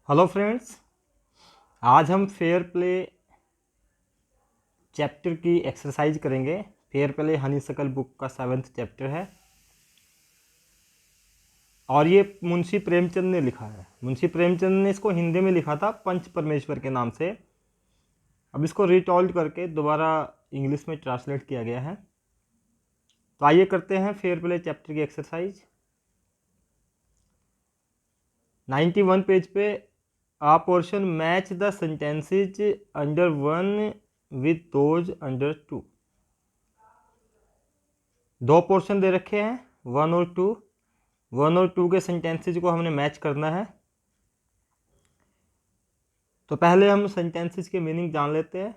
Hello friends, आज हम fair play chapter की एक्सरसाइज करेंगे। फेयर प्ले हनीशकल बुक का 7th चैप्टर है और ये मुंशी प्रेमचंद ने लिखा है। मुंशी प्रेमचंद ने इसको हिंदी में लिखा था पंच परमेश्वर के नाम से। अब इसको रिटॉल्ड करके दोबारा इंग्लिश में ट्रांसलेट किया गया है। तो आइए करते हैं फेयर प्ले चैप्टर की एक्सरसाइज। 91 पेज पे A portion match the sentences under 1 with those under 2। दो पोर्शन दे रखे हैं 1 और 2। 1 और 2 के सेंटेंसेज को हमने मैच करना है। तो पहले हम सेंटेंसेज के मीनिंग जान लेते हैं।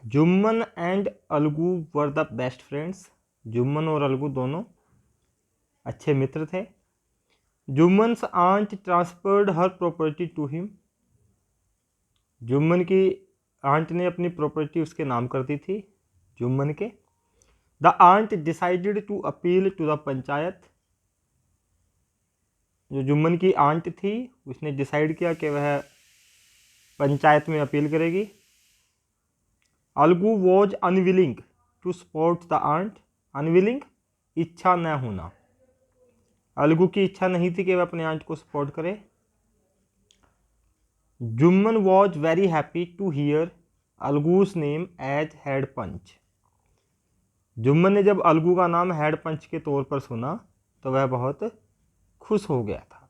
Jumman and Alagu were the best friends. Jumman और अलगू दोनों अच्छे मित्र थे। Jumman's aunt transferred her property to him. Jumman की आंट ने अपनी प्रॉपर्टी उसके नाम कर दी थी, जुम्मन के। The aunt decided to appeal to the panchayat. जो जुम्मन की आंट थी उसने डिसाइड किया कि वह पंचायत में अपील करेगी। Algu was unwilling to support the aunt. Unwilling, इच्छा न होना। अलगू की इच्छा नहीं थी कि वह अपने आंट को सपोर्ट करे। Jumman was very happy to hear Alagu's name as head panch. Jumman ने जब अलगू का नाम हेड पंच के तौर पर सुना तो वह बहुत खुश हो गया था।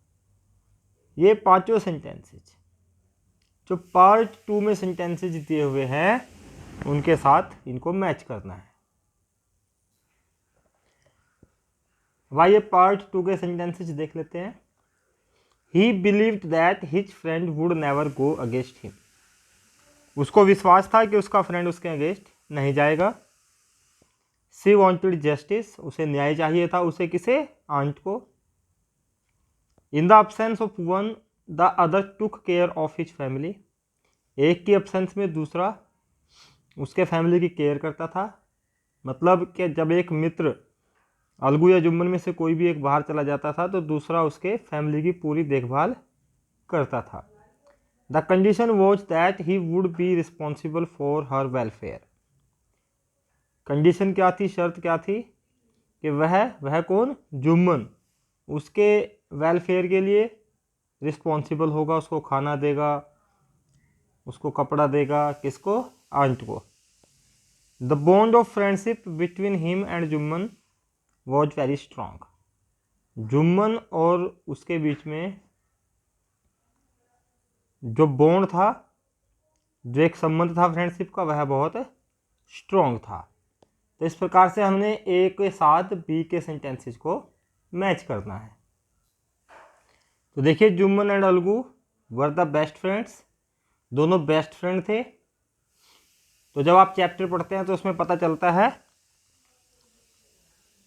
ये पांचों सेंटेंसेज जो पार्ट 2 में सेंटेंसेज दिए हुए हैं उनके साथ इनको मैच करना है। भाई ये पार्ट 2 के सेंटेंसेज देख लेते हैं। ही believed that his friend would never go against him. उसको विश्वास था कि उसका फ्रेंड उसके अगेंस्ट नहीं जाएगा। शी वॉन्टेड जस्टिस, उसे न्याय चाहिए था। उसे किसे? आंट को। In the absence of one the other took care of his family. एक की अब्सेंस में दूसरा उसके फैमिली की केयर करता था। मतलब कि जब एक मित्र अलगू या जुम्मन में से कोई भी एक बाहर चला जाता था तो दूसरा उसके फैमिली की पूरी देखभाल करता था। The condition was that he would be responsible for her welfare. Condition क्या थी, शर्त क्या थी कि वह कौन? जुम्मन उसके वेलफेयर के लिए रिस्पॉन्सिबल होगा, उसको खाना देगा, उसको कपड़ा देगा। किसको? आंट को। The bond of friendship between him and Jumman was very strong. Jumman और उसके बीच में जो बॉन्ड था, जो एक संबंध था फ्रेंडशिप का, वह बहुत स्ट्रांग था। तो इस प्रकार से हमने ए के साथ बी के सेंटेंसेस को मैच करना है। तो देखिए, Jumman and Alagu were the best friends. दोनों बेस्ट फ्रेंड थे। तो जब आप चैप्टर पढ़ते हैं तो उसमें पता चलता है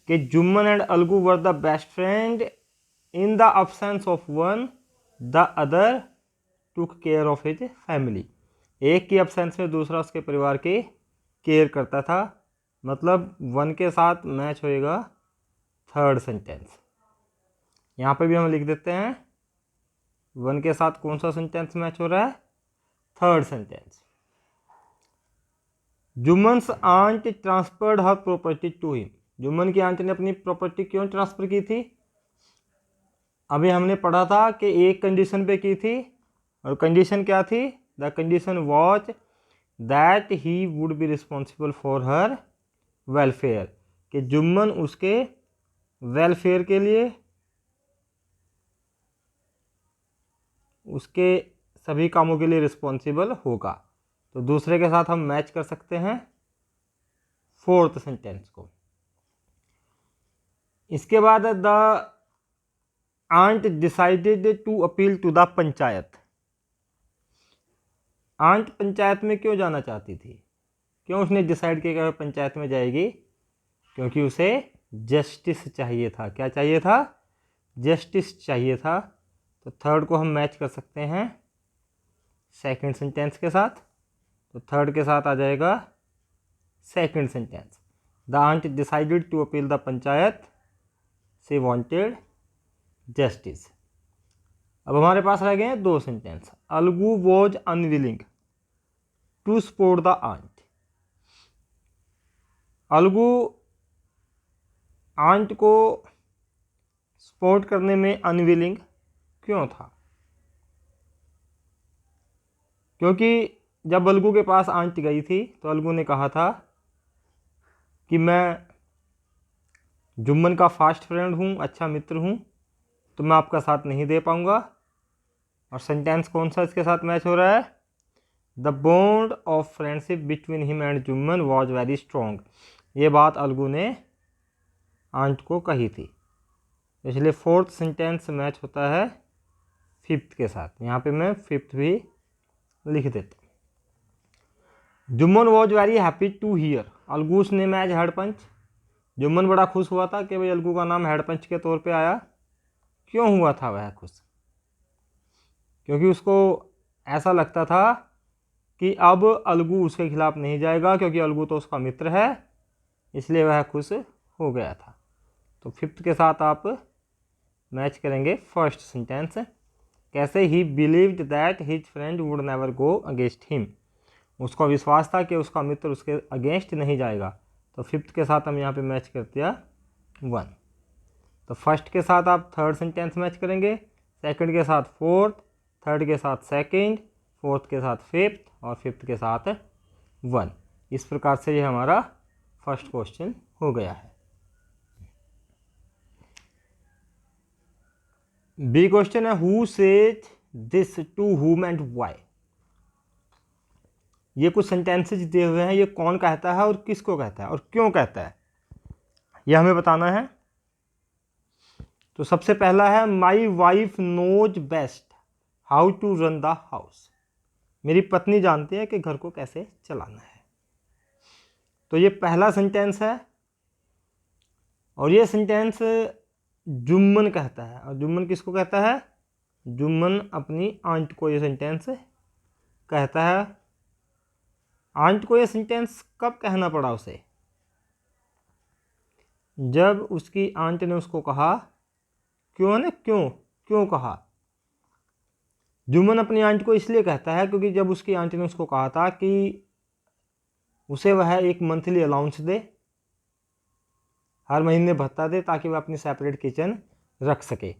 कि Jumman and Alagu were the best friend in the absence of one the other took care of his family. एक की अब्सेंस में दूसरा उसके परिवार की केयर करता था। मतलब वन के साथ मैच होएगा थर्ड सेंटेंस। यहाँ पे भी हम लिख देते हैं वन के साथ कौन सा सेंटेंस मैच हो रहा है? Third sentence. Jumman's aunt transferred her property to him. Jumman की आंट ने अपनी प्रॉपर्टी क्यों ट्रांसफर की थी? अभी हमने पढ़ा था कि एक कंडीशन पे की थी, और कंडीशन क्या थी? The condition was that he would be responsible for her welfare, कि जुम्मन उसके वेलफेयर के लिए, उसके सभी कामों के लिए रिस्पॉन्सिबल होगा। तो दूसरे के साथ हम मैच कर सकते हैं फोर्थ सेंटेंस को। इसके बाद the aunt decided to appeal to the panchayat. Aunt panchayat में क्यों जाना चाहती थी? क्यों उसने डिसाइड किया कि वह पंचायत में जाएगी? क्योंकि उसे जस्टिस चाहिए था। क्या चाहिए था? जस्टिस चाहिए था। तो थर्ड को हम मैच कर सकते हैं सेकंड सेंटेंस के साथ। तो थर्ड के साथ आ जाएगा second sentence. The aunt decided to appeal the panchayat, she wanted justice. अब हमारे पास रह गए हैं 2 sentence. Algu was unwilling to support the aunt. Algu aunt को सपोर्ट करने में अनविलिंग क्यों था? क्योंकि जब अलगू के पास आंट गई थी तो अलगू ने कहा था कि मैं जुम्मन का फास्ट फ्रेंड हूँ, अच्छा मित्र हूँ, तो मैं आपका साथ नहीं दे पाऊँगा। और सेंटेंस कौन सा इसके साथ मैच हो रहा है? The bond of friendship between him and Jumman was very strong. ये बात अलगू ने आंट को कही थी, इसलिए 4th सेंटेंस मैच होता है 5th के साथ। यहाँ पे मैं 5th भी लिख देता हूँ। Jumman was very happy to hear Alagu's name as head panch. Jumman बड़ा खुश हुआ था कि भाई अलगू का नाम हेड पंच के तौर पे आया। क्यों हुआ था वह खुश? क्योंकि उसको ऐसा लगता था कि अब अलगू उसके खिलाफ नहीं जाएगा, क्योंकि अलगू तो उसका मित्र है, इसलिए वह खुश हो गया था। तो 5th के साथ आप मैच करेंगे 1st सेंटेंस। कैसे? ही believed that his friend would never go against him. उसको विश्वास था कि उसका मित्र उसके अगेंस्ट नहीं जाएगा। तो 5th के साथ हम यहाँ पे मैच कर दिया 1। तो 1st के साथ आप 3rd सेंटेंस मैच करेंगे, 2nd के साथ 4th, 3rd के साथ 2nd, 4th के साथ 5th और 5th के साथ 1। इस प्रकार से ये हमारा 1st क्वेश्चन हो गया है। बी क्वेश्चन है who said this to whom and why. ये कुछ सेंटेंसेस दिए हुए हैं, ये कौन कहता है और किसको कहता है और क्यों कहता है, यह हमें बताना है। तो सबसे पहला है my wife knows best how to run the house. मेरी पत्नी जानती है कि घर को कैसे चलाना है। तो ये पहला सेंटेंस है और ये सेंटेंस जुम्मन कहता है। और जुम्मन किसको कहता है? जुम्मन अपनी आंट को ये सेंटेंस कहता है। आंट को ये सेंटेंस कब कहना पड़ा उसे? जब उसकी आंट ने उसको कहा। क्यों कहा? जुम्मन अपनी आंट को इसलिए कहता है क्योंकि जब उसकी आंट ने उसको कहा था कि उसे वह एक मंथली अलाउंस दे, हर महीने भत्ता दे, ताकि वह अपनी सेपरेट किचन रख सके,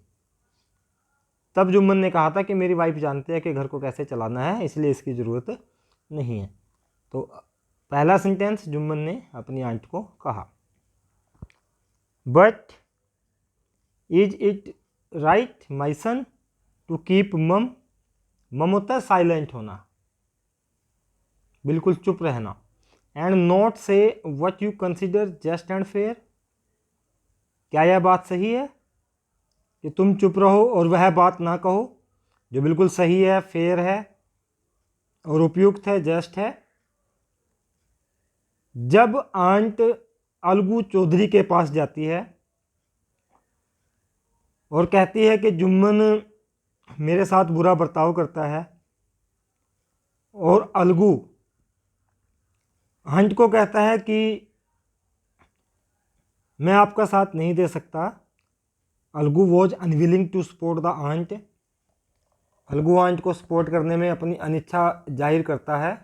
तब जुम्मन ने कहा था कि मेरी वाइफ जानती है कि घर को कैसे चलाना है, इसलिए इसकी ज़रूरत नहीं है। तो पहला सेंटेंस जुम्मन ने अपनी आंट को कहा। But is it right my son to keep mum. Mum होता है साइलेंट होना, बिल्कुल चुप रहना। And not say what you consider just and fair. क्या यह बात सही है कि तुम चुप रहो और वह बात ना कहो जो बिल्कुल सही है, फेयर है और उपयुक्त है, जस्ट है? जब आंट अलगू चौधरी के पास जाती है और कहती है कि जुम्मन मेरे साथ बुरा बर्ताव करता है, और अलगू आंट को कहता है कि मैं आपका साथ नहीं दे सकता, Algu was unwilling to support the aunt. Algu aunt को सपोर्ट करने में अपनी अनिच्छा जाहिर करता है।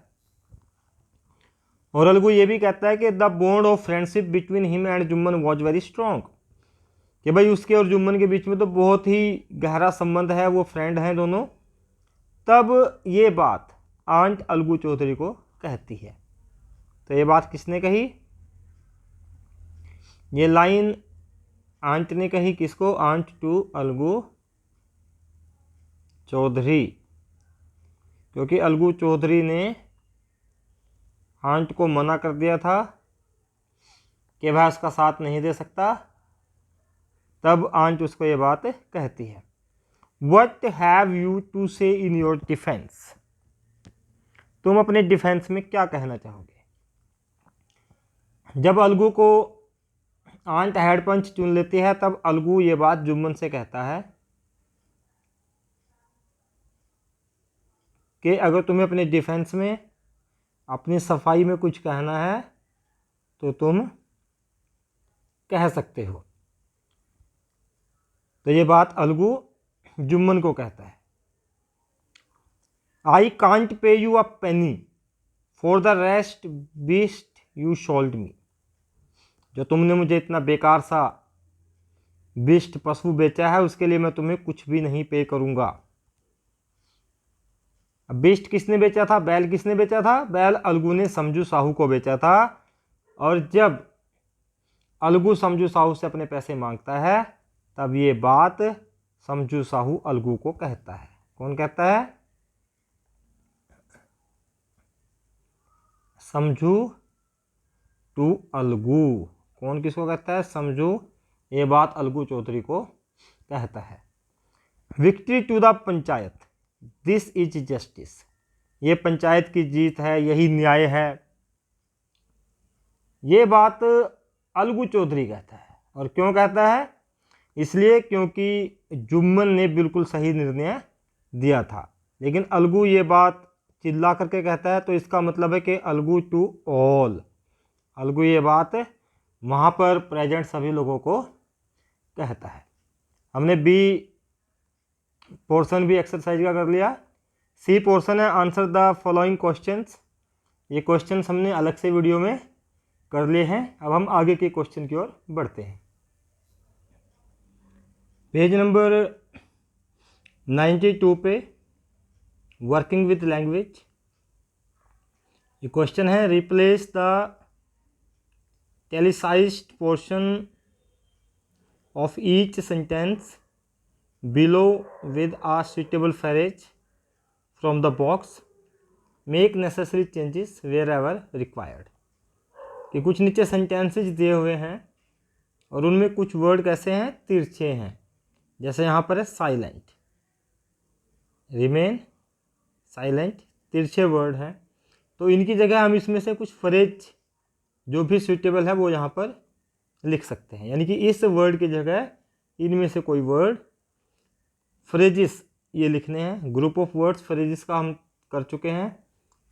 और अलगू ये भी कहता है कि the bond of friendship between him and Jumman was very strong, कि भाई उसके और जुम्मन के बीच में तो बहुत ही गहरा संबंध है, वो फ्रेंड हैं दोनों। तब ये बात आंट अलगू चौधरी को कहती है। तो ये बात किसने कही? ये लाइन आंट ने कही। किसको? आंट टू अलगू चौधरी, क्योंकि अलगू चौधरी ने आंट को मना कर दिया था कि वह उसका साथ नहीं दे सकता। तब आंट उसको ये बात कहती है। वट हैव यू टू से इन योर डिफेंस। तुम अपने डिफेंस में क्या कहना चाहोगे? जब अलगू को आंट हेड पंच चुन लेती है, तब अलगू ये बात जुम्मन से कहता है कि अगर तुम्हें अपने डिफेंस में, अपनी सफाई में कुछ कहना है तो तुम कह सकते हो। तो ये बात अलगू जुम्मन को कहता है। I can't pay you a penny for the rest beast you should me. जो तुमने मुझे इतना बेकार सा बीस्ट पशु बेचा है उसके लिए मैं तुम्हें कुछ भी नहीं पे करूंगा। अब बीस्ट किसने बेचा था? बैल किसने बेचा था? बैल अलगू ने समझू साहू को बेचा था। और जब अलगू समझू साहू से अपने पैसे मांगता है तब ये बात समझू साहू अलगू को कहता है। कौन कहता है? समझू टू अलगू। कौन किसको कहता है? समझू ये बात अलगू चौधरी को कहता है। Victory to the panchayat, this is justice. ये पंचायत की जीत है, यही न्याय है। ये बात अलगू चौधरी कहता है। और क्यों कहता है? इसलिए क्योंकि जुम्मन ने बिल्कुल सही निर्णय दिया था। लेकिन अलगू ये बात चिल्ला करके कहता है, तो इसका मतलब है कि अलगू टू ऑल। अलगू ये बात वहाँ पर प्रेजेंट सभी लोगों को कहता है। हमने बी पोर्शन भी एक्सरसाइज का कर लिया। सी पोर्शन है आंसर द फॉलोइंग क्वेश्चंस। ये क्वेश्चंस हमने अलग से वीडियो में कर लिए हैं। अब हम आगे के क्वेश्चन की ओर बढ़ते हैं। पेज नंबर 92 पे वर्किंग विथ लैंग्वेज ये क्वेश्चन है, replace the italicized portion of each sentence below with a suitable phrase from the box. Make necessary changes wherever required. कि कुछ नीचे सेंटेंसेज दिए हुए हैं और उनमें कुछ वर्ड कैसे हैं? तिरछे हैं। जैसे यहाँ पर है साइलेंट, रिमेन साइलेंट, तिरछे वर्ड हैं। तो इनकी जगह हम इसमें से कुछ फ्रेज जो भी सूटेबल है वो यहाँ पर लिख सकते हैं। यानी कि इस वर्ड की जगह इनमें से कोई वर्ड, फ्रेजिस ये लिखने हैं। ग्रुप ऑफ वर्ड्स फ्रेजिस का हम कर चुके हैं।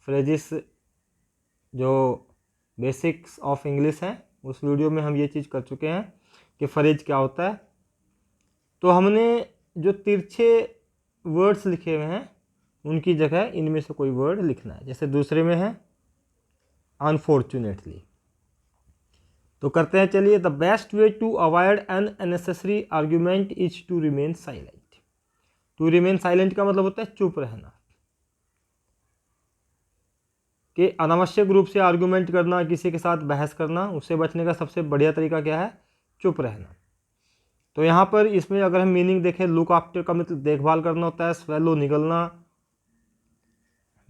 फ्रेजिस जो बेसिक्स ऑफ इंग्लिश हैं उस वीडियो में हम ये चीज़ कर चुके हैं कि फ्रेज क्या होता है। तो हमने जो तिरछे वर्ड्स लिखे हुए हैं उनकी जगह इनमें से कोई वर्ड लिखना है। जैसे दूसरे में है अनफॉर्चुनेटली। तो करते हैं, चलिए। The best way to avoid an unnecessary argument is to remain silent. To remain silent का मतलब होता है चुप रहना। कि अनावश्यक रूप से आर्ग्यूमेंट करना, किसी के साथ बहस करना, उससे बचने का सबसे बढ़िया तरीका क्या है? चुप रहना। तो यहाँ पर इसमें अगर हम मीनिंग देखें, लुक आफ्टर का मतलब देखभाल करना होता है, स्वेलो निगलना,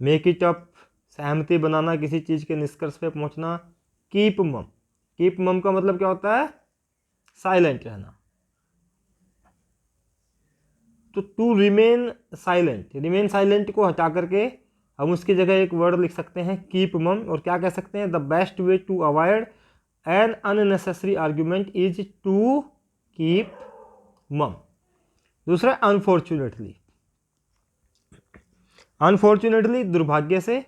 मेक इट अप सहमति बनाना, किसी चीज़ के निष्कर्ष पे पहुँचना, कीप मम। कीप मम का मतलब क्या होता है? साइलेंट रहना। तो to remain silent, remain silent को हटा करके हम उसकी जगह एक वर्ड लिख सकते हैं कीप मम। और क्या कह सकते हैं? The best way to avoid an unnecessary argument is to keep mum. दूसरा अनफॉर्चुनेटली। अनफॉर्चुनेटली दुर्भाग्य से।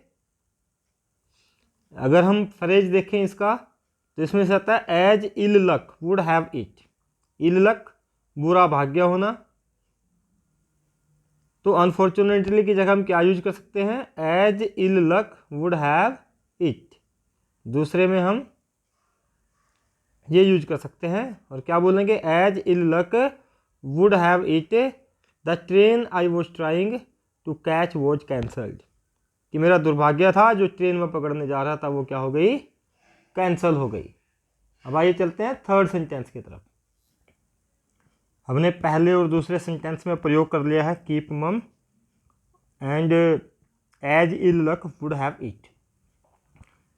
अगर हम फ्रेज देखें इसका तो इसमें से आता है as ill luck would have it. Ill luck बुरा भाग्य होना। तो अनफॉर्चुनेटली की जगह हम क्या यूज कर सकते हैं? As ill luck would have it. दूसरे में हम ये यूज कर सकते हैं और क्या बोलेंगे? As ill luck would have it the train I was trying to catch was cancelled. कि मेरा दुर्भाग्य था, जो ट्रेन में पकड़ने जा रहा था वो क्या हो गई? कैंसल हो गई। अब आइए चलते हैं थर्ड सेंटेंस की तरफ। हमने पहले और दूसरे सेंटेंस में प्रयोग कर लिया है keep mum and as ill luck would have it.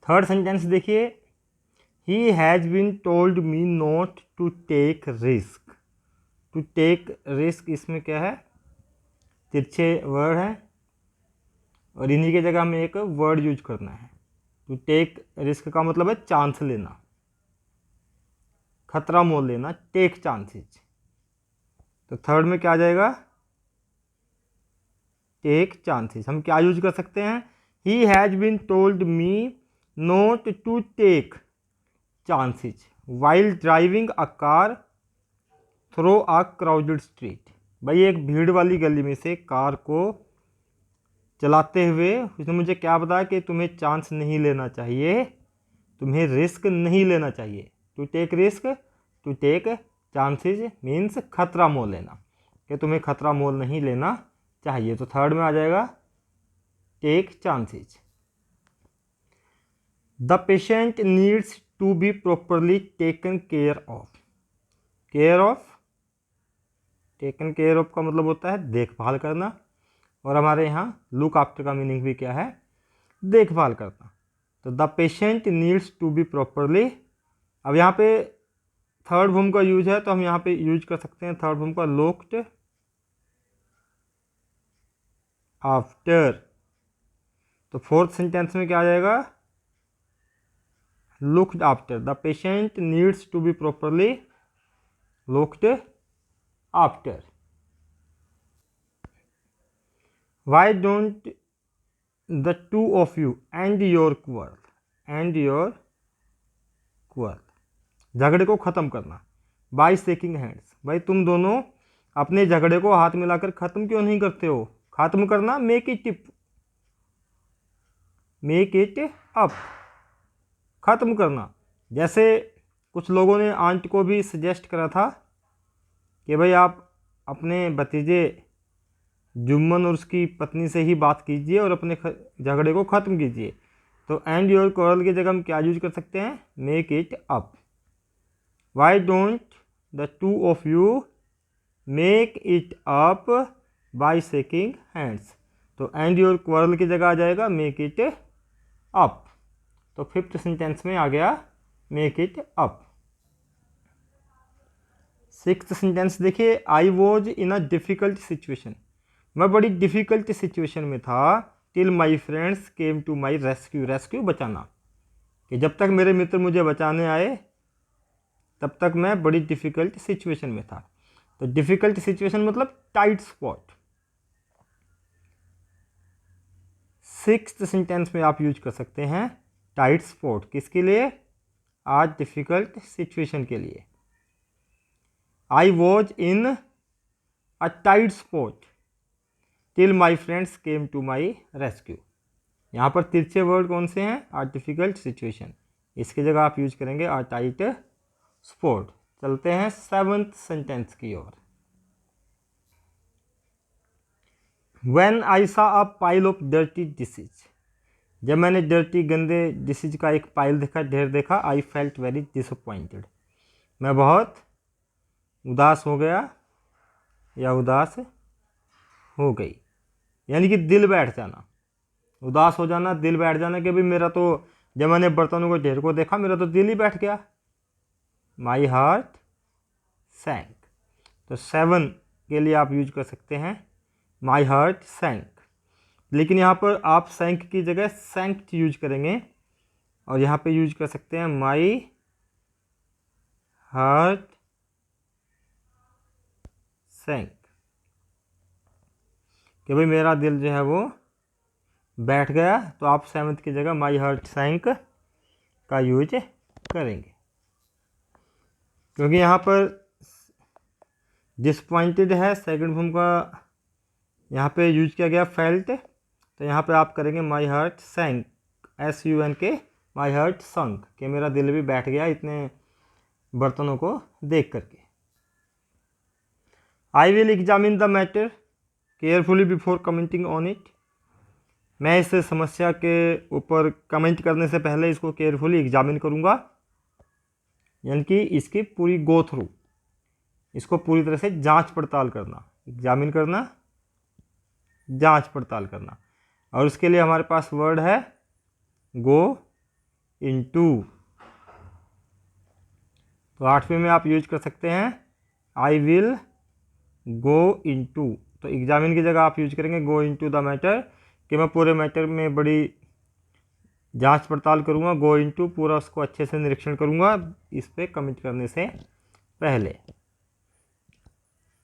Third sentence देखिए, he has been told me not to take risk. To take risk इसमें क्या है? तिरछे वर्ड है और इन्हीं की जगह हमें एक वर्ड यूज करना है। टू टेक रिस्क का मतलब है चांस लेना, खतरा मोल लेना, टेक चांसेज। तो थर्ड में क्या आ जाएगा? Take chances. हम क्या यूज कर सकते हैं? He has been told me not to take chances while driving a car through a crowded street. भाई एक भीड़ वाली गली में से कार को चलाते हुए उसने मुझे क्या बताया कि तुम्हें चांस नहीं लेना चाहिए, तुम्हें रिस्क नहीं लेना चाहिए। To take risk, to take chances means खतरा मोल लेना, कि तुम्हें खतरा मोल नहीं लेना चाहिए। तो थर्ड में आ जाएगा take chances. The patient needs to be properly taken care of. Care of, taken care of का मतलब होता है देखभाल करना, और हमारे यहाँ लुक आफ्टर का मीनिंग भी क्या है, देखभाल करना। तो the patient needs to be properly, अब यहाँ पे थर्ड फॉर्म का यूज है तो हम यहाँ पे यूज कर सकते हैं थर्ड फॉर्म का लुक्ड आफ्टर। तो फोर्थ सेंटेंस में क्या आ जाएगा, looked after. The patient needs to be properly looked after. Why don't the two of you end your quarrel, end your quarrel, झगड़े को ख़त्म करना। बाय शेकिंग हैंड्स, भाई तुम दोनों अपने झगड़े को हाथ मिलाकर ख़त्म क्यों नहीं करते हो। ख़त्म करना, मेक इट अप, ख़त्म करना। जैसे कुछ लोगों ने आंट को भी सजेस्ट करा था कि भाई आप अपने भतीजे जुम्मन और उसकी पत्नी से ही बात कीजिए और अपने झगड़े को ख़त्म कीजिए। तो एंड योर क्वार्रल की जगह हम क्या यूज कर सकते हैं, make it up. Why don't the two of you make it up by shaking hands. तो एंड योर क्वार्रल की जगह आ जाएगा मेक इट अप। तो फिफ्थ सेंटेंस में आ गया make it up. Sixth sentence देखिए, I was in a difficult situation, मैं बड़ी डिफ़िकल्ट सिचुएशन में था। Till my friends came to my rescue, rescue बचाना, कि जब तक मेरे मित्र मुझे बचाने आए तब तक मैं बड़ी डिफ़िकल्ट सिचुएशन में था। तो डिफ़िकल्ट सिचुएशन मतलब टाइट स्पॉट। सिक्स्थ सेंटेंस में आप यूज कर सकते हैं टाइट स्पॉट, किसके लिए, आज डिफ़िकल्ट सिचुएशन के लिए। I was in a tight spot till my friends came to my rescue. यहाँ पर तिरछे वर्ड कौन से हैं, आर डिफ़िकल्ट सिचुएशन, इसकी जगह आप यूज करेंगे आर टाइट स्पॉट। चलते हैं सेवंथ सेंटेंस की ओर। When I saw a pile of dirty dishes, जब मैंने डर्टी गंदे डिशेज का एक पाइल देखा, ढेर देखा, आई फेल्ट वेरी डिसअपॉइंटेड, मैं बहुत उदास हो गया या उदास हो गई। यानी कि दिल बैठ जाना, उदास हो जाना, दिल बैठ जाना कि भाई मेरा तो, जब मैंने बर्तनों के ढेर को देखा मेरा तो दिल ही बैठ गया, माई हार्ट सैंक। तो 7 के लिए आप यूज कर सकते हैं माई हार्ट सैंक, लेकिन यहाँ पर आप सैंक की जगह सैंक्ट यूज करेंगे, और यहाँ पे यूज कर सकते हैं माई हार्ट सैंक, कि भाई मेरा दिल जो है वो बैठ गया। तो आप 7th की जगह माई हार्ट सैंक का यूज करेंगे, क्योंकि यहाँ पर डिसपॉइंटेड है, सेकंड फॉर्म का यहाँ पे यूज किया गया फेल्ट। तो यहाँ पे आप करेंगे my heart sank, SUNK, my heart sunk, कि मेरा दिल भी बैठ गया इतने बर्तनों को देख करके। I will examine the matter carefully before commenting on it, मैं इस समस्या के ऊपर कमेंट करने से पहले इसको केयरफुली एग्जामिन करूँगा, यानी कि इसकी पूरी गो थ्रू, इसको पूरी तरह से जांच पड़ताल करना, एग्जामिन करना, जांच पड़ताल करना। और उसके लिए हमारे पास वर्ड है गो इनटू। तो 8वें में आप यूज कर सकते हैं आई विल गो इनटू। तो एग्जामिन की जगह आप यूज करेंगे गो इनटू द मैटर, कि मैं पूरे मैटर में बड़ी जांच पड़ताल करूंगा, गो इनटू पूरा उसको अच्छे से निरीक्षण करूंगा इस पे कमिट करने से पहले।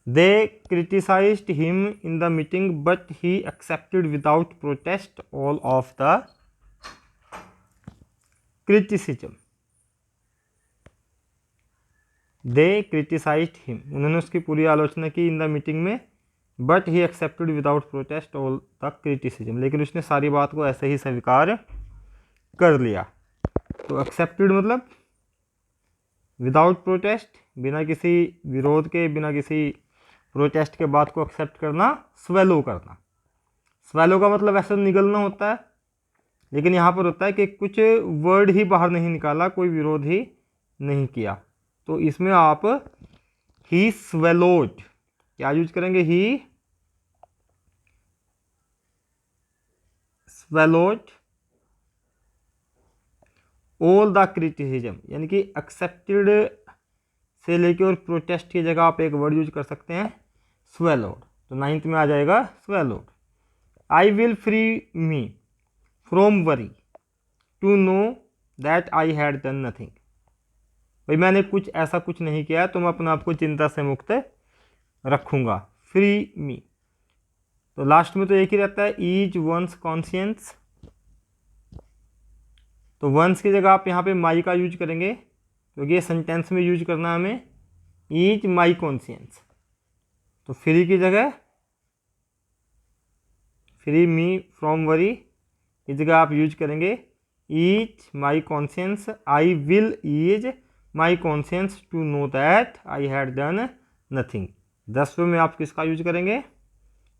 They criticized him in the meeting, but he accepted without protest all of the criticism. They criticized him, उन्होंने उसकी पूरी आलोचना की इन द मीटिंग में, but he accepted without protest all the criticism, लेकिन उसने सारी बात को ऐसे ही स्वीकार कर लिया। तो एक्सेप्टेड मतलब विदाउट प्रोटेस्ट, बिना किसी विरोध के, बिना किसी प्रोटेस्ट के बात को एक्सेप्ट करना, स्वेलो करना। स्वेलो का मतलब ऐसे निगलना होता है, लेकिन यहाँ पर होता है कि कुछ वर्ड ही बाहर नहीं निकाला, कोई विरोध ही नहीं किया। तो इसमें आप ही स्वेलोड क्या यूज करेंगे, ही स्वेलोड ऑल द क्रिटिसिज्म, यानी कि एक्सेप्टेड से लेके और प्रोटेस्ट की जगह आप एक वर्ड यूज कर सकते हैं स्वेलोड। तो 9th में आ जाएगा swallowed. I will free me from worry to know that I had done nothing. भाई मैंने कुछ ऐसा कुछ नहीं किया तो मैं अपने आप को चिंता से मुक्त रखूँगा। फ्री मी, तो लास्ट में तो एक ही रहता है, ईच वंस कॉन्शियंस। तो वंस की जगह आप यहाँ पे माई का यूज करेंगे, क्योंकि ये सेंटेंस में यूज करना है हमें, ईच माई कॉन्शियंस। तो फ्री की जगह फ्री मी फ्रॉम वरी की जगह आप यूज करेंगे ease my conscience. I will ease my conscience to know that I had done nothing. 10वें में आप किसका यूज करेंगे,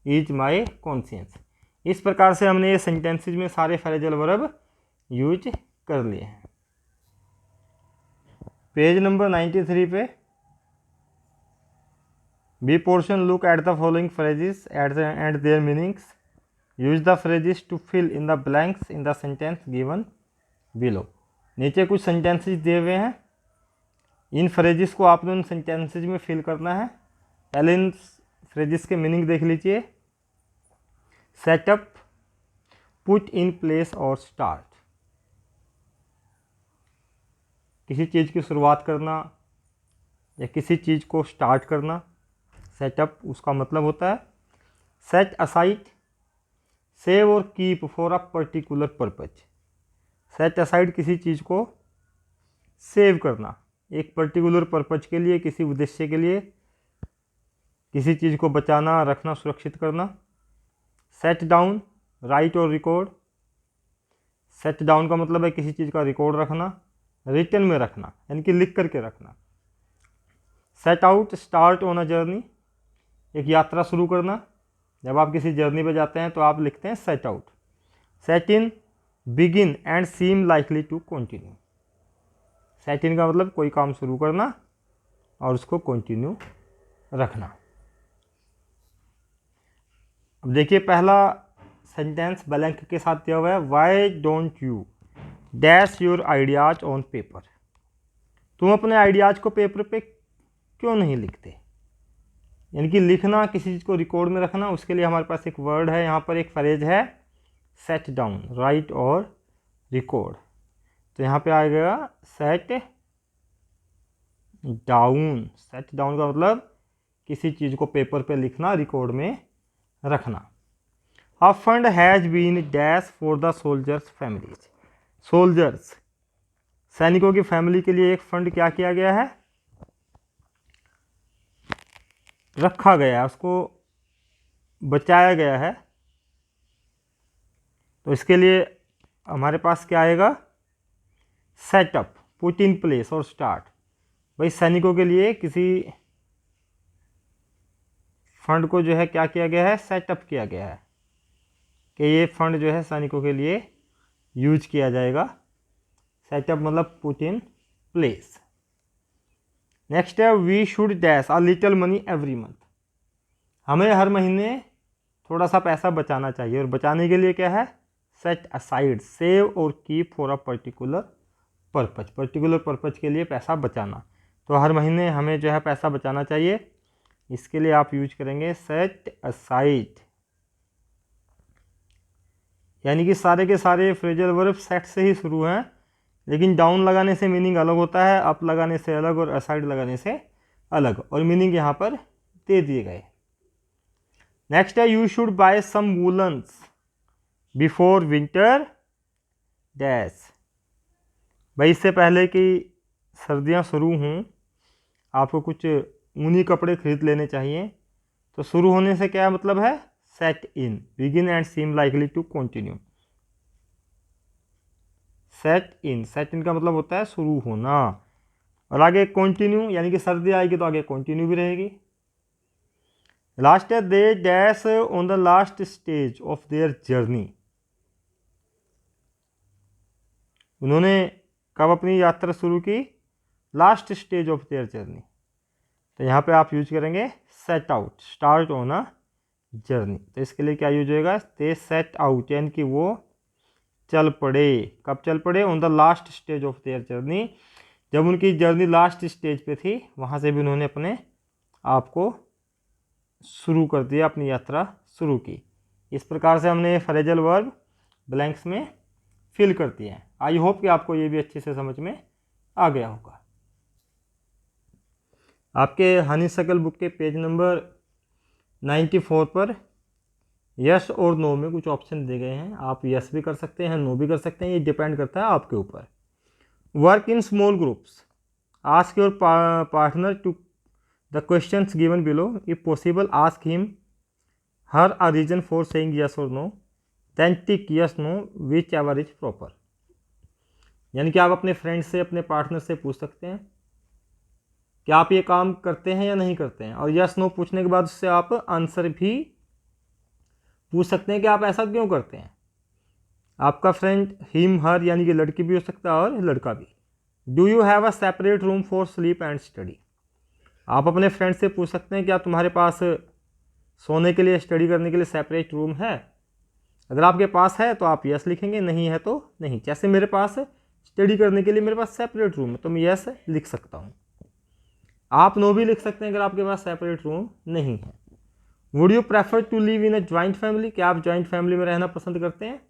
ईज माई कॉन्शियंस। इस प्रकार से हमने ये सेंटेंसेज में सारे फ्रेजल वर्ब यूज कर लिए हैं। पेज नंबर 93 पे B portion, look at the following phrases and their meanings, use the phrases to fill in the blanks in the sentence given below. नीचे कुछ सेंटेंसेज दिए हुए हैं, इन फ्रेजेस को आपने उन सेंटेंसेज में फिल करना है। पहले इन फ्रेजेस के मीनिंग देख लीजिए। सेटअप, पुट इन प्लेस और स्टार्ट, किसी चीज़ की शुरुआत करना या किसी चीज़ को स्टार्ट करना, सेटअप उसका मतलब होता है। सेट असाइड, सेव और keep for a particular purpose. Set aside किसी चीज़ को सेव करना, एक पर्टिकुलर पर्पज के लिए, किसी उद्देश्य के लिए किसी चीज़ को बचाना, रखना, सुरक्षित करना। सेट डाउन, राइट और रिकॉर्ड। सेट डाउन का मतलब है किसी चीज़ का रिकॉर्ड रखना, रिटन में रखना, यानी कि लिख करके रखना। Set out, start on a journey, एक यात्रा शुरू करना। जब आप किसी जर्नी पे जाते हैं तो आप लिखते हैं set out. Set in, begin and seem likely to continue. Set in का मतलब कोई काम शुरू करना और उसको कंटिन्यू रखना। अब देखिए पहला सेंटेंस ब्लैंक के साथ दिया हुआ है, why don't you dash your ideas on paper. तुम अपने आइडियाज को पेपर पे क्यों नहीं लिखते। यानी कि लिखना, किसी चीज़ को रिकॉर्ड में रखना, उसके लिए हमारे पास एक वर्ड है, यहाँ पर एक फ्रेज है सेट डाउन, राइट और रिकॉर्ड। तो यहाँ पे आएगा सेट डाउन। सेट डाउन का मतलब किसी चीज़ को पेपर पे लिखना, रिकॉर्ड में रखना। A fund has been dash for the soldiers families. Soldiers, सैनिकों की फैमिली के लिए एक फंड क्या किया गया है, रखा गया है, उसको बचाया गया है। तो इसके लिए हमारे पास क्या आएगा, सेटअप, पुट इन प्लेस और स्टार्ट। भाई सैनिकों के लिए किसी फंड को जो है क्या किया गया है, सेटअप किया गया है कि ये फंड जो है सैनिकों के लिए यूज किया जाएगा। सेटअप मतलब पुट इन प्लेस। नेक्स्ट है we should dash a little money every month. हमें हर महीने थोड़ा सा पैसा बचाना चाहिए, और बचाने के लिए क्या है, सेट असाइड, सेव और keep for a particular purpose. Particular purpose के लिए पैसा बचाना, तो हर महीने हमें जो है पैसा बचाना चाहिए। इसके लिए आप यूज करेंगे सेट असाइड। यानी कि सारे के सारे फ्रेजल वर्ब सेट से ही शुरू हैं, लेकिन डाउन लगाने से मीनिंग अलग होता है, अप लगाने से अलग और असाइड लगाने से अलग, और मीनिंग यहाँ पर दे दिए गए। नेक्स्ट है you should buy some woollens before winter dash. भाई इससे पहले कि सर्दियाँ शुरू हों आपको कुछ ऊनी कपड़े खरीद लेने चाहिए। तो शुरू होने से क्या मतलब है, set in, begin and seem likely to continue. Set in का मतलब होता है शुरू होना। और आगे कंटिन्यू, यानी कि सर्दी आएगी तो आगे कंटिन्यू भी रहेगी। लास्ट है, they dash on the last stage of their journey. उन्होंने कब अपनी यात्रा शुरू की, last stage of their journey. तो यहाँ पे आप यूज करेंगे set out, start on a journey. तो इसके लिए क्या यूज होएगा, दे सेट आउट, यानी कि वो चल पड़े। कब चल पड़े, on the last stage of their journey, जब उनकी जर्नी लास्ट स्टेज पे थी, वहाँ से भी उन्होंने अपने आप को शुरू कर दिया, अपनी यात्रा शुरू की। इस प्रकार से हमने फ्रेजल वर्ब ब्लैंक्स में फिल कर दिए हैं। आई होप कि आपको ये भी अच्छे से समझ में आ गया होगा। आपके हनीशक्ल बुक के पेज नंबर 94 पर यस और नो में कुछ ऑप्शन दिए गए हैं। आप यस भी कर सकते हैं, नो भी कर सकते हैं, ये डिपेंड करता है आपके ऊपर। Work in small groups, ask your partner to the questions given below, if possible ask him her a reason for saying yes और नो, then tick yes no whichever is proper. यानी कि आप अपने फ्रेंड से, अपने partner से पूछ सकते हैं कि आप ये काम करते हैं या नहीं करते हैं, और यस नो पूछने के बाद उससे आप आंसर भी पूछ सकते हैं कि आप ऐसा क्यों करते हैं। आपका फ्रेंड हिम हर यानी कि लड़की भी हो सकता है और लड़का भी। Do you have a separate room for sleep and study, आप अपने फ्रेंड से पूछ सकते हैं क्या तुम्हारे पास सोने के लिए, स्टडी करने के लिए सेपरेट रूम है। अगर आपके पास है तो आप यस लिखेंगे, नहीं है तो नहीं। जैसे मेरे पास स्टडी करने के लिए मेरे पास सेपरेट रूम है तो मैं यस लिख सकता हूँ। आप नो भी लिख सकते हैं अगर आपके पास सेपरेट रूम नहीं है। Would you prefer to live in a joint family, क्या आप ज्वाइंट फैमिली में रहना पसंद करते हैं।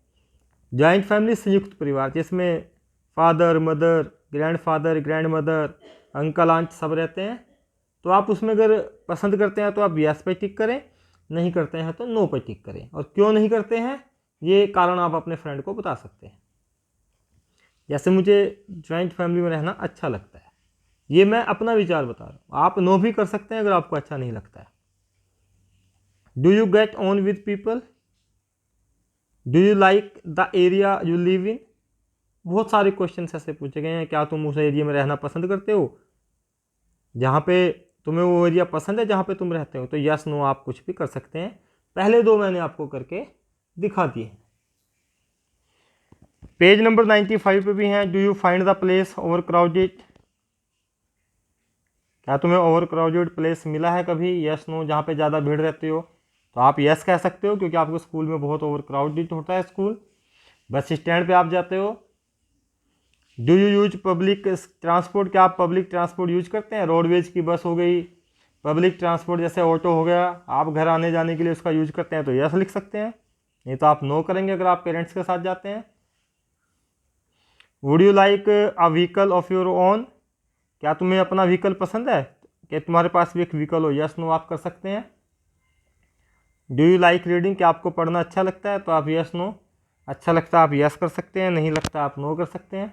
ज्वाइंट फैमिली संयुक्त परिवार, जिसमें father, mother, grandfather, grandmother, uncle, aunt सब रहते हैं। तो आप उसमें अगर पसंद करते हैं तो आप यस पे टिक करें, नहीं करते हैं तो नो पे टिक करें। और क्यों नहीं करते हैं ये कारण आप अपने फ्रेंड को बता सकते हैं। जैसे मुझे ज्वाइंट फैमिली में रहना अच्छा लगता है, ये मैं अपना विचार बता रहा हूँ। आप नो भी कर सकते हैं अगर आपको अच्छा नहीं लगता है। Do you get on with people, do you like the area you live in. बहुत सारे क्वेश्चन ऐसे पूछे गए हैं, क्या तुम उस एरिया में रहना पसंद करते हो, जहाँ पे तुम्हें वो एरिया पसंद है जहाँ पे तुम रहते हो। तो यस नो आप कुछ भी कर सकते हैं। पहले दो मैंने आपको करके दिखा दिए। पेज नंबर 95 पे भी हैं। Do you find the place over crowded, क्या तुम्हें ओवर क्राउडेड प्लेस मिला है कभी, यस नो, जहाँ पे ज़्यादा भीड़ रहती हो। तो आप यस कह सकते हो क्योंकि आपके स्कूल में बहुत ओवर क्राउडेड होता है स्कूल। बस स्टैंड पे आप जाते हो। Do you use public transport, क्या आप पब्लिक ट्रांसपोर्ट यूज करते हैं। रोडवेज की बस हो गई, पब्लिक ट्रांसपोर्ट जैसे ऑटो हो गया, आप घर आने जाने के लिए उसका यूज करते हैं तो यस लिख सकते हैं, नहीं तो आप नो करेंगे अगर आप पेरेंट्स के साथ जाते हैं। Would you like a vehicle of your own, क्या तुम्हें अपना व्हीकल पसंद है कि तुम्हारे पास भी एक व्हीकल हो, यस नो आप कर सकते हैं। डू यू लाइक रीडिंग, क्या आपको पढ़ना अच्छा लगता है, तो आप यस नो, अच्छा लगता है आप यस कर सकते हैं, नहीं लगता आप नो कर सकते हैं।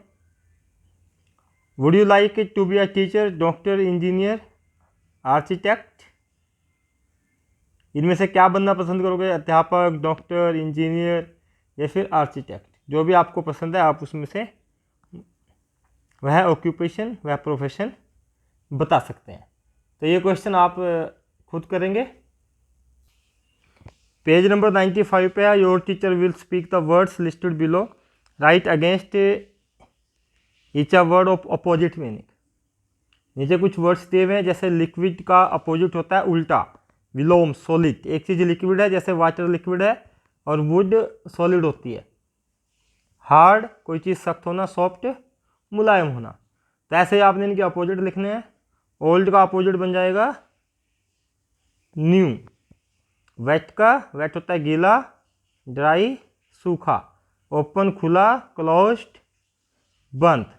Would you like to be a teacher, doctor, engineer, architect, इनमें से क्या बनना पसंद करोगे, अध्यापक, डॉक्टर, इंजीनियर या फिर आर्किटेक्ट। जो भी आपको पसंद है आप उसमें से वह ऑक्यूपेशन, वह प्रोफेशन बता सकते हैं। तो ये क्वेश्चन आप खुद करेंगे। पेज नंबर 95 पे है। Your teacher will speak the words listed below, right against each a word of opposite meaning. नीचे कुछ वर्ड्स दिए हुए हैं, जैसे लिक्विड का अपोजिट होता है उल्टा, विलोम, सॉलिड। एक चीज़ लिक्विड है जैसे वाटर लिक्विड है, और वुड सॉलिड होती है। हार्ड कोई चीज़ सख्त होना, सॉफ्ट मुलायम होना। तो ऐसे ही आपने इनके अपोजिट लिखने हैं। ओल्ड का अपोजिट बन जाएगा न्यू। वेट का, वेट होता है गीला, ड्राई सूखा। ओपन खुला, क्लोज्ड बंद।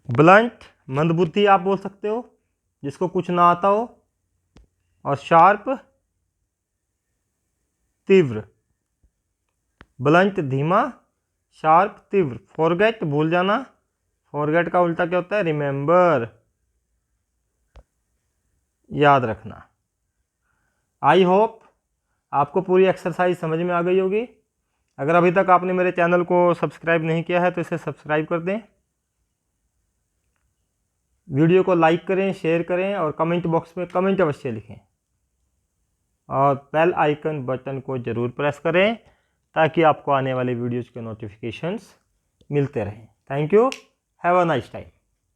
ब्लंट मंदबुद्धि आप बोल सकते हो, जिसको कुछ ना आता हो। और शार्प तीव्र। ब्लंट धीमा, शार्प तीव्र। फॉरगेट भूल जाना, फॉरगेट का उल्टा क्या होता है, रिमेंबर। याद रखना। आई होप आपको पूरी एक्सरसाइज समझ में आ गई होगी। अगर अभी तक आपने मेरे चैनल को सब्सक्राइब नहीं किया है तो इसे सब्सक्राइब कर दें, वीडियो को लाइक करें, शेयर करें और कमेंट बॉक्स में कमेंट अवश्य लिखें और बेल आइकन बटन को ज़रूर प्रेस करें ताकि आपको आने वाले वीडियोज़ के नोटिफिकेशंस मिलते रहें। Thank you, have a nice time.